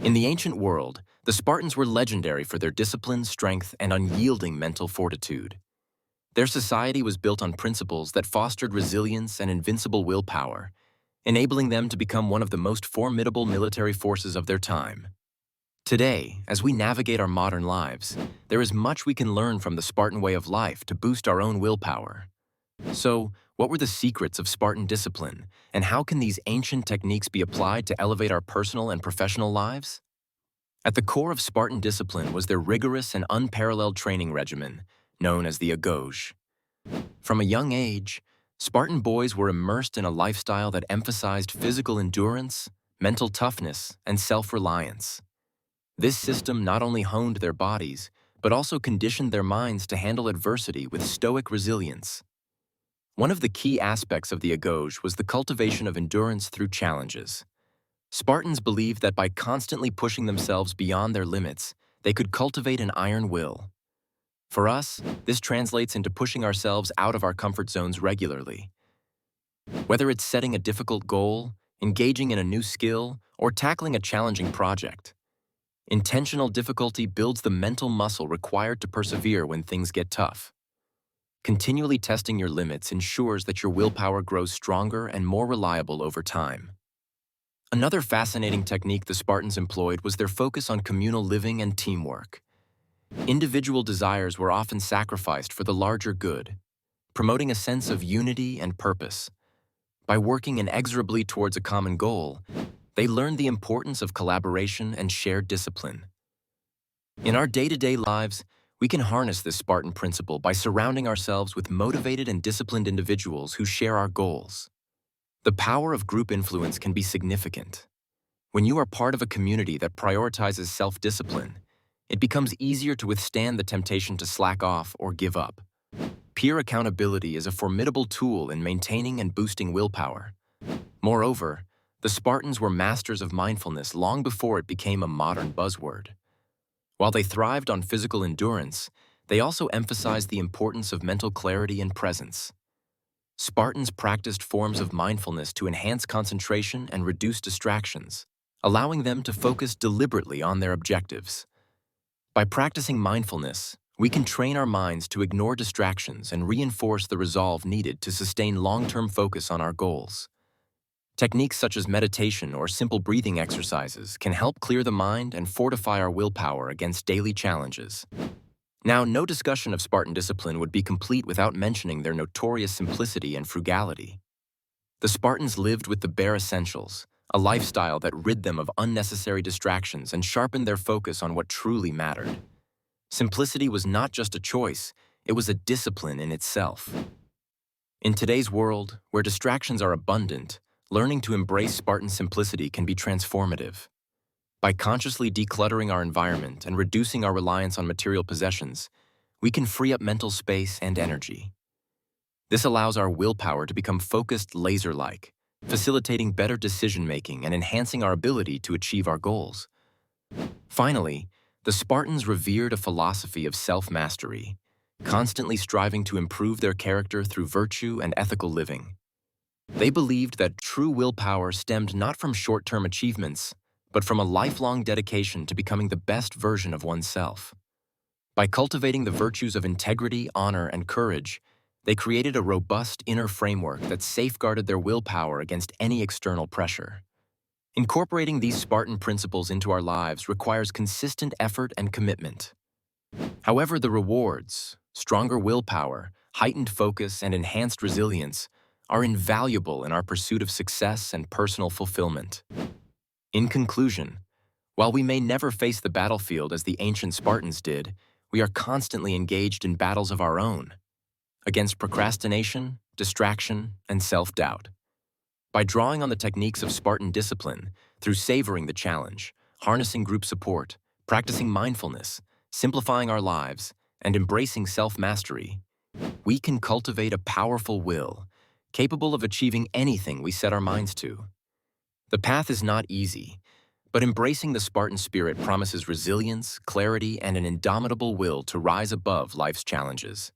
In the ancient world, the Spartans were legendary for their discipline, strength, and unyielding mental fortitude. Their society was built on principles that fostered resilience and invincible willpower, enabling them to become one of the most formidable military forces of their time. Today, as we navigate our modern lives, there is much we can learn from the Spartan way of life to boost our own willpower. So, what were the secrets of Spartan discipline, and how can these ancient techniques be applied to elevate our personal and professional lives? At the core of Spartan discipline was their rigorous and unparalleled training regimen, known as the Agoge. From a young age, Spartan boys were immersed in a lifestyle that emphasized physical endurance, mental toughness, and self-reliance. This system not only honed their bodies, but also conditioned their minds to handle adversity with stoic resilience. One of the key aspects of the Agoge was the cultivation of endurance through challenges. Spartans believed that by constantly pushing themselves beyond their limits, they could cultivate an iron will. For us, this translates into pushing ourselves out of our comfort zones regularly. Whether it's setting a difficult goal, engaging in a new skill, or tackling a challenging project, intentional difficulty builds the mental muscle required to persevere when things get tough. Continually testing your limits ensures that your willpower grows stronger and more reliable over time. Another fascinating technique the Spartans employed was their focus on communal living and teamwork. Individual desires were often sacrificed for the larger good, promoting a sense of unity and purpose. By working inexorably towards a common goal, they learned the importance of collaboration and shared discipline. In our day-to-day lives, we can harness this Spartan principle by surrounding ourselves with motivated and disciplined individuals who share our goals. The power of group influence can be significant. When you are part of a community that prioritizes self-discipline, it becomes easier to withstand the temptation to slack off or give up. Peer accountability is a formidable tool in maintaining and boosting willpower. Moreover, the Spartans were masters of mindfulness long before it became a modern buzzword. While they thrived on physical endurance, they also emphasized the importance of mental clarity and presence. Spartans practiced forms of mindfulness to enhance concentration and reduce distractions, allowing them to focus deliberately on their objectives. By practicing mindfulness, we can train our minds to ignore distractions and reinforce the resolve needed to sustain long-term focus on our goals. Techniques such as meditation or simple breathing exercises can help clear the mind and fortify our willpower against daily challenges. Now, no discussion of Spartan discipline would be complete without mentioning their notorious simplicity and frugality. The Spartans lived with the bare essentials, a lifestyle that rid them of unnecessary distractions and sharpened their focus on what truly mattered. Simplicity was not just a choice, it was a discipline in itself. In today's world, where distractions are abundant, learning to embrace Spartan simplicity can be transformative. By consciously decluttering our environment and reducing our reliance on material possessions, we can free up mental space and energy. This allows our willpower to become focused laser-like, facilitating better decision-making and enhancing our ability to achieve our goals. Finally, the Spartans revered a philosophy of self-mastery, constantly striving to improve their character through virtue and ethical living. They believed that true willpower stemmed not from short-term achievements, but from a lifelong dedication to becoming the best version of oneself. By cultivating the virtues of integrity, honor, and courage, they created a robust inner framework that safeguarded their willpower against any external pressure. Incorporating these Spartan principles into our lives requires consistent effort and commitment. However, the rewards, stronger willpower, heightened focus, and enhanced resilience are invaluable in our pursuit of success and personal fulfillment. In conclusion, while we may never face the battlefield as the ancient Spartans did, we are constantly engaged in battles of our own, against procrastination, distraction, and self-doubt. By drawing on the techniques of Spartan discipline, through savoring the challenge, harnessing group support, practicing mindfulness, simplifying our lives, and embracing self-mastery, we can cultivate a powerful will, capable of achieving anything we set our minds to. The path is not easy, but embracing the Spartan spirit promises resilience, clarity, and an indomitable will to rise above life's challenges.